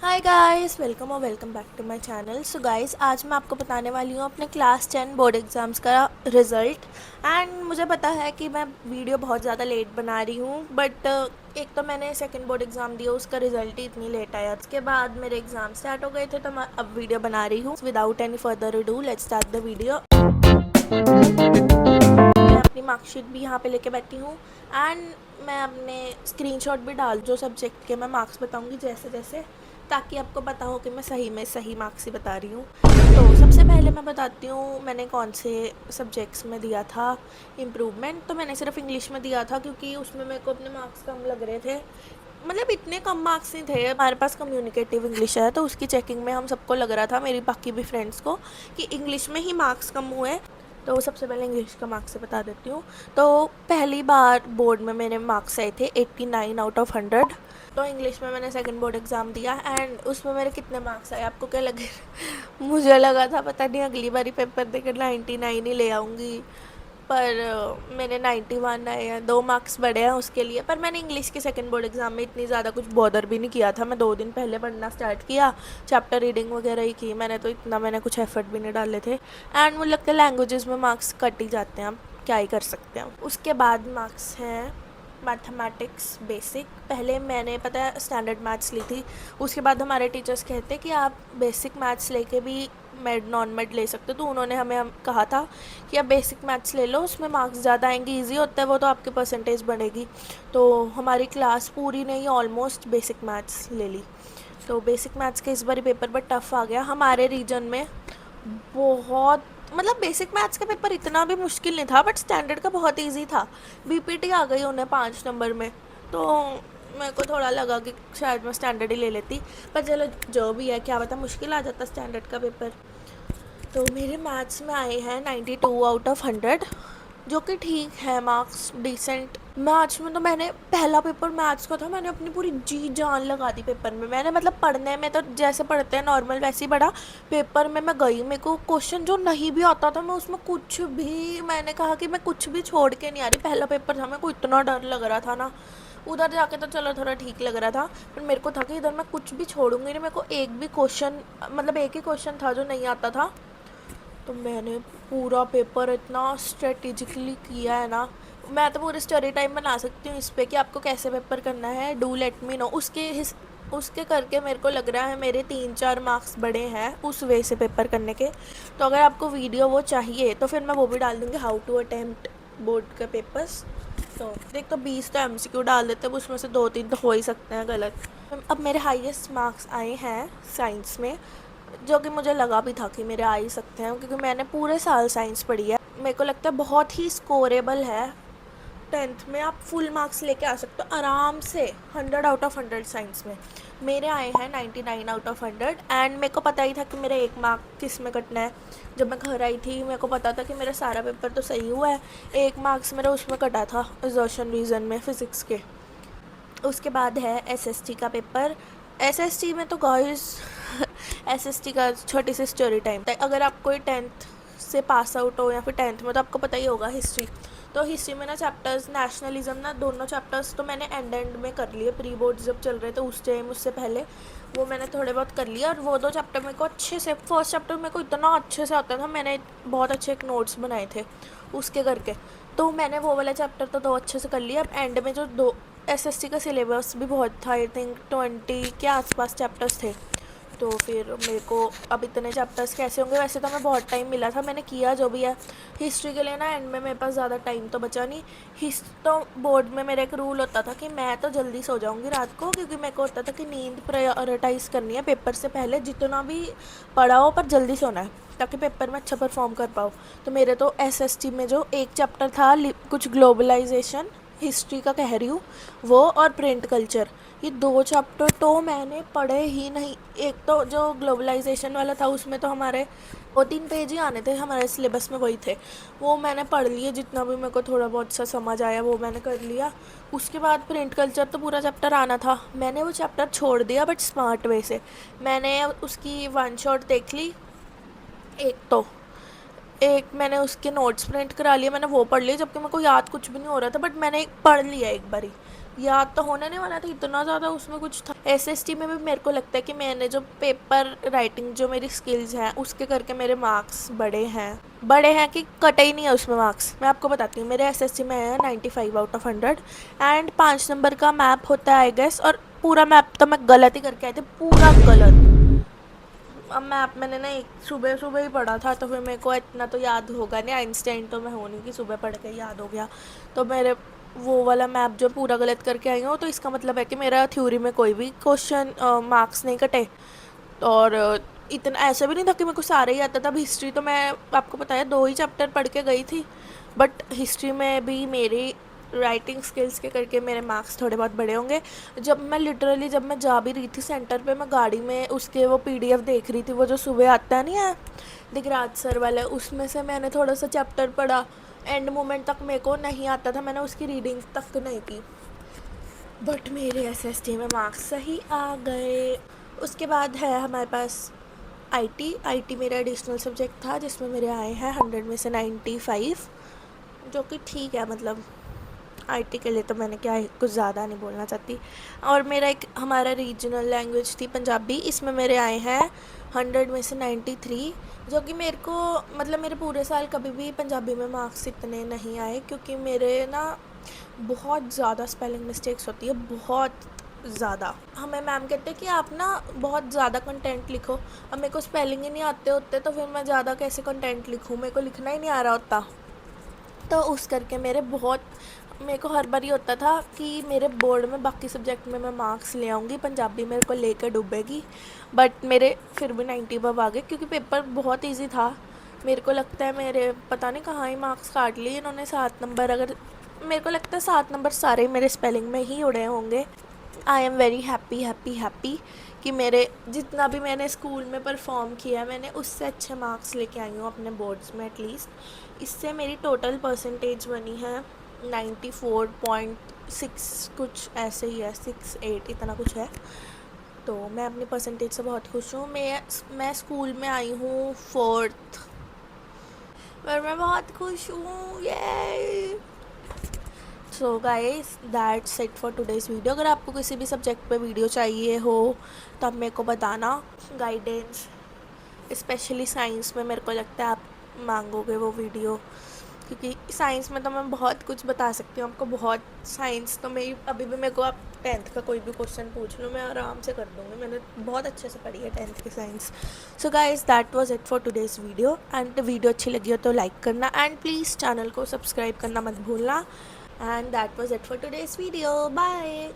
हाय guys, welcome और welcome back to my channel. So guys, आज मैं आपको बताने वाली हूँ अपने क्लास 10 बोर्ड एग्ज़ाम्स का रिज़ल्ट। एंड मुझे पता है कि मैं वीडियो बहुत ज़्यादा लेट बना रही हूँ, बट एक तो मैंने सेकंड बोर्ड एग्ज़ाम दिया, उसका रिज़ल्ट ही इतनी लेट आया। उसके बाद मेरे एग्ज़ाम स्टार्ट हो गए थे, तो मैं अब वीडियो बना रही हूँ। Without any further ado, let's start the video. मैं अपनी मार्कशीट भी यहाँ पे लेके बैठी हूँ एंड मैं अपने स्क्रीनशॉट भी डाल जो सब्जेक्ट के मैं मार्क्स बताऊँगी जैसे जैसे, ताकि आपको पता हो कि मैं सही में सही मार्क्स ही बता रही हूँ। तो सबसे पहले मैं बताती हूँ मैंने कौन से सब्जेक्ट्स में दिया था इम्प्रूवमेंट। तो मैंने सिर्फ इंग्लिश में दिया था क्योंकि उसमें मेरे को अपने मार्क्स कम लग रहे थे। मतलब इतने कम मार्क्स नहीं थे। हमारे पास कम्युनिकेटिव इंग्लिश है, तो उसकी चेकिंग में हम सबको लग रहा था, मेरी बाकी भी फ्रेंड्स को, कि इंग्लिश में ही मार्क्स कम हुए। तो सबसे पहले इंग्लिश का मार्क्स से बता देती हूँ। तो पहली बार बोर्ड में मेरे मार्क्स आए थे 89 आउट ऑफ 100। तो इंग्लिश में मैंने सेकंड बोर्ड एग्ज़ाम दिया एंड उसमें मेरे कितने मार्क्स आए आपको क्या लगे? मुझे लगा था पता नहीं अगली बारी पेपर देकर 99 ही ले आऊँगी, पर मेरे 91 आए हैं, 2 मार्क्स बढ़े हैं उसके लिए। पर मैंने इंग्लिश के सेकंड बोर्ड एग्ज़ाम में इतनी ज़्यादा कुछ बॉदर भी नहीं किया था। मैं 2 दिन पहले पढ़ना स्टार्ट किया, चैप्टर रीडिंग वगैरह ही की मैंने, तो इतना मैंने कुछ एफर्ट भी नहीं डाले थे। एंड मुझे लगता है लैंग्वेजेस में मार्क्स कट ही जाते हैं, हम क्या ही कर सकते हैं। उसके बाद मार्क्स हैं मैथमेटिक्स बेसिक। पहले मैंने पता है स्टैंडर्ड मैथ्स ली थी, उसके बाद हमारे टीचर्स कहते कि आप बेसिक मैथ्स लेके भी मेड नॉन मेड ले सकते हो। तो उन्होंने हमें कहा था कि आप बेसिक मैथ्स ले लो, उसमें मार्क्स ज़्यादा आएंगे, इजी होता है वो, तो आपके परसेंटेज बढ़ेगी। तो हमारी क्लास पूरी ने ही ऑलमोस्ट बेसिक मैथ्स ले ली। तो बेसिक मैथ्स के इस बार पेपर बट टफ़ आ गया हमारे रीजन में बहुत। मतलब बेसिक मैथ्स का पेपर इतना भी मुश्किल नहीं था, बट स्टैंडर्ड का बहुत इजी था। बीपीटी आ गई उन्हें 5 नंबर में, तो मेरे को थोड़ा लगा कि शायद मैं स्टैंडर्ड ही ले लेती। पर चलो जो भी है, क्या पता मुश्किल आ जाता स्टैंडर्ड का पेपर। तो मेरे मैथ्स में आए हैं 92 आउट ऑफ 100, जो कि ठीक है, मार्क्स डिसेंट। मैथ्स में तो मैंने पहला पेपर मैथ्स का था, मैंने अपनी पूरी जी जान लगा दी पेपर में। मैंने मतलब पढ़ने में तो जैसे पढ़ते हैं नॉर्मल वैसे ही पढ़ा। पेपर में मैं गई, मेरे को क्वेश्चन जो नहीं भी आता था मैं उसमें कुछ भी, मैंने कहा कि मैं कुछ भी छोड़ के नहीं आ रही। पहला पेपर था, मेरे को इतना डर लग रहा था ना। उधर जाके तो चलो थोड़ा ठीक लग रहा था, पर मेरे को था कि इधर मैं कुछ भी छोड़ूंगी नहीं। मेरे को एक भी क्वेश्चन, मतलब एक ही क्वेश्चन था जो नहीं आता था। तो मैंने पूरा पेपर इतना स्ट्रेटेजिकली किया है ना। मैं तो पूरी स्टोरी टाइम बना सकती हूँ इस पे कि आपको कैसे पेपर करना है, डू लेट मी नो। उसके करके मेरे को लग रहा है मेरे 3-4 मार्क्स बढ़े हैं उस वे से पेपर करने के। तो अगर आपको वीडियो वो चाहिए तो फिर मैं वो भी डाल दूँगी, हाउ टू अटेम्प्ट बोर्ड के पेपर्स। तो देख, तो 20 तो एमसीक्यू डाल देते हैं, उसमें से 2-3 तो हो ही सकते हैं गलत। अब मेरे हाईएस्ट मार्क्स आए हैं साइंस में, जो कि मुझे लगा भी था कि मेरे आ ही सकते हैं, क्योंकि मैंने पूरे साल साइंस पढ़ी है। मेरे को लगता है बहुत ही स्कोरेबल है। 10th में आप फुल मार्क्स लेके आ सकते हो आराम से, 100 आउट ऑफ 100 साइंस में। मेरे आए हैं 99 आउट ऑफ 100। एंड मेरे को पता ही था कि मेरा 1 मार्क किस में कटना है। जब मैं घर आई थी मेरे को पता था कि मेरा सारा पेपर तो सही हुआ है, 1 मार्क्स मेरा उसमें कटा था, एजर्शन रीज़न में, फ़िज़िक्स के। उसके बाद है एसएसटी का पेपर। एसएसटी में तो गाइस एसएसटी का छोटी सी स्टोरी टाइम था। अगर आप कोई 10th से पास आउट हो या फिर 10th में, तो आपको पता ही होगा हिस्ट्री। तो हिस्ट्री में ना चैप्टर्स, नेशनलिज्म ना, दोनों चैप्टर्स तो मैंने एंड में कर लिए, प्री बोर्ड जब चल रहे थे उस टाइम, उससे पहले वो मैंने थोड़े बहुत कर लिया। और वो 2 चैप्टर मेरे को अच्छे से, फर्स्ट चैप्टर मेरे को इतना अच्छे से आता था, मैंने बहुत अच्छे एक नोट्स बनाए थे उसके करके। तो मैंने वो वाला चैप्टर तो 2 अच्छे से कर लिया। अब एंड में जो 2 एसएसटी का सिलेबस भी बहुत था, आई थिंक 20 के आसपास चैप्टर्स थे। तो फिर मेरे को अब इतने चैप्टर्स कैसे होंगे, वैसे तो मैं बहुत टाइम मिला था, मैंने किया जो भी है। हिस्ट्री के लिए ना एंड में मेरे पास ज़्यादा टाइम तो बचा नहीं। तो बोर्ड में मेरा एक रूल होता था कि मैं तो जल्दी सो जाऊंगी रात को, क्योंकि मेरे को होता था कि नींद प्रायोरिटाइज़ करनी है पेपर से पहले, जितना भी पढ़ा हो पर जल्दी सोना है, ताकि पेपर में अच्छा परफॉर्म कर पाओ। तो मेरे तो एसएसटी में जो एक चैप्टर था कुछ ग्लोबलाइजेशन, हिस्ट्री का कह रही हूँ, वो और प्रिंट कल्चर, ये 2 चैप्टर तो मैंने पढ़े ही नहीं। एक तो जो ग्लोबलाइजेशन वाला था उसमें तो हमारे 2-3 पेज ही आने थे, हमारे सिलेबस में वही थे, वो मैंने पढ़ लिए, जितना भी मेरे को थोड़ा बहुत सा समझ आया वो मैंने कर लिया। उसके बाद प्रिंट कल्चर तो पूरा चैप्टर आना था, मैंने वो चैप्टर छोड़ दिया, बट स्मार्ट वे से। मैंने उसकी 1 शॉट देख ली। एक तो एक मैंने उसके नोट्स प्रिंट करा लिए, मैंने वो पढ़ लिए, जबकि मेरे को याद कुछ भी नहीं हो रहा था, बट मैंने पढ़ लिया एक बारी। याद तो होने नहीं वाला था, इतना ज़्यादा उसमें कुछ था। एसएसटी में भी मेरे को लगता है कि मैंने जो पेपर राइटिंग जो मेरी स्किल्स हैं उसके करके मेरे मार्क्स बड़े हैं कि कटे ही नहीं है उसमें मार्क्स। मैं आपको बताती हूँ, मेरे एसएसटी में है 95 आउट ऑफ 100 एंड 5 नंबर का मैप होता है आई गेस, और पूरा मैप तो मैं गलत ही करके आई थी, पूरा गलत। अब मैप मैंने ना एक सुबह सुबह ही पढ़ा था, तो फिर मेरे को इतना तो याद होगा नहीं, आइंस्टाइन तो मैं हूँ नहीं कि सुबह पढ़ के याद हो गया। तो मेरे वो वाला मैप जो पूरा गलत करके आई हूँ, तो इसका मतलब है कि मेरा थ्योरी में कोई भी क्वेश्चन मार्क्स नहीं कटे। और इतना ऐसा भी नहीं था कि मेरे को सारे ही आता था। अब हिस्ट्री तो मैं आपको पता है 2 ही चैप्टर पढ़ के गई थी, बट हिस्ट्री में भी मेरी राइटिंग स्किल्स के करके मेरे मार्क्स थोड़े बहुत बड़े होंगे। जब मैं जा भी रही थी सेंटर पे, मैं गाड़ी में उसके वो पीडीएफ देख रही थी, वो जो सुबह आता नहीं है दिगराज सर वाला, उसमें से मैंने थोड़ा सा चैप्टर पढ़ा। एंड मोमेंट तक मेरे को नहीं आता था, मैंने उसकी रीडिंग तक नहीं की, बट मेरे एसएसटी में मार्क्स सही आ गए। उसके बाद है हमारे पास आईटी मेरा एडिशनल सब्जेक्ट था, जिसमें मेरे आए हैं 100 में से 95, जो कि ठीक है। मतलब आईटी के लिए तो मैंने क्या है, कुछ ज़्यादा नहीं बोलना चाहती। और मेरा एक हमारा रीजनल लैंग्वेज थी पंजाबी, इसमें मेरे आए हैं 100 में से 93, जो कि मेरे को मतलब मेरे पूरे साल कभी भी पंजाबी में मार्क्स इतने नहीं आए, क्योंकि मेरे ना बहुत ज़्यादा स्पेलिंग मिस्टेक्स होती है, बहुत ज़्यादा। हमें मैम कहते हैं कि आप ना बहुत ज़्यादा कंटेंट लिखो। अब मेरे को स्पेलिंग ही नहीं आते होते, तो फिर मैं ज़्यादा कैसे कंटेंट लिखूँ, मेरे को लिखना ही नहीं आ रहा होता। तो उस करके मेरे को हर बार ही होता था कि मेरे बोर्ड में बाकी सब्जेक्ट में मैं मार्क्स ले आऊँगी, पंजाबी मेरे को लेकर डूबेगी, बट मेरे फिर भी 90 अब आ गए, क्योंकि पेपर बहुत इजी था। मेरे को लगता है मेरे पता नहीं कहाँ ही मार्क्स काट लिए इन्होंने, 7 नंबर। अगर मेरे को लगता है 7 नंबर सारे मेरे स्पेलिंग में ही उड़े होंगे। I am very happy happy happy कि मेरे जितना भी मैंने स्कूल में परफॉर्म किया, मैंने उससे अच्छे मार्क्स लेके आई हूँ अपने बोर्ड्स में एटलीस्ट। इससे मेरी टोटल परसेंटेज बनी है 94.6 कुछ ऐसे ही है, 68 इतना कुछ है। तो मैं अपनी परसेंटेज से बहुत खुश हूँ। मैं स्कूल में आई हूँ 4th, पर मैं बहुत खुश हूँ, ये। So guys that's it for today's video. अगर आपको किसी भी सब्जेक्ट पे वीडियो चाहिए हो तो आप मेरे को बताना, गाइडेंस स्पेशली साइंस में मेरे को लगता है आप मांगोगे वो वीडियो, क्योंकि साइंस में तो मैं बहुत कुछ बता सकती हूँ आपको, बहुत। साइंस तो मेरी अभी भी, मेरे को आप 10th का कोई भी क्वेश्चन पूछ लो, मैं आराम से कर दूँगी, मैंने बहुत अच्छे से पढ़ी है 10th की science. So guys that was it for today's video, and video अच्छी लगी हो तो लाइक करना, एंड प्लीज़ चैनल को सब्सक्राइब करना मत भूलना। And that was it for today's video, bye.